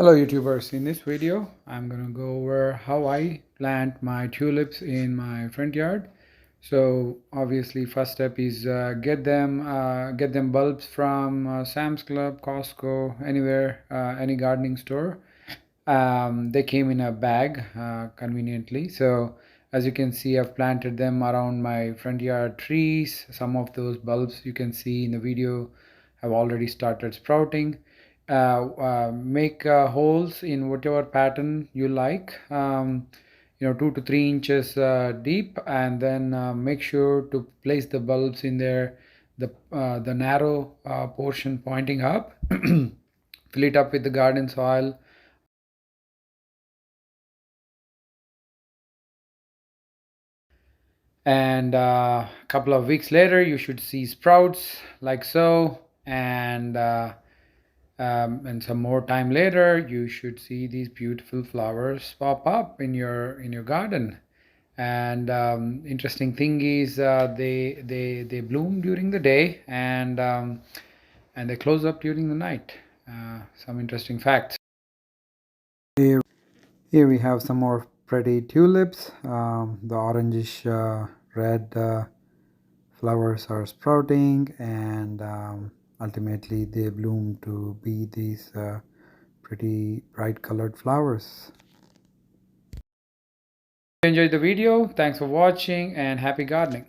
Hello YouTubers, in this video I'm gonna go over how I plant my tulips in my front yard. So obviously first step is get them bulbs from Sam's Club, Costco, anywhere, any gardening store. They came in a bag conveniently. So as you can see, I've planted them around my front yard trees. Some of those bulbs you can see in the video have already started sprouting. Make holes in whatever pattern you like, 2 to 3 inches deep, and then make sure to place the bulbs in there, the narrow portion pointing up. Fill it up with the garden soil. And a couple of weeks later you should see sprouts like so, and some more time later you should see these beautiful flowers pop up in your garden. And interesting thing is, they bloom during the day, and they close up during the night. Some interesting facts. Here we have some more pretty tulips. The orangish red flowers are sprouting, and ultimately they bloom to be these pretty bright colored flowers. If you enjoyed the video, thanks for watching and happy gardening.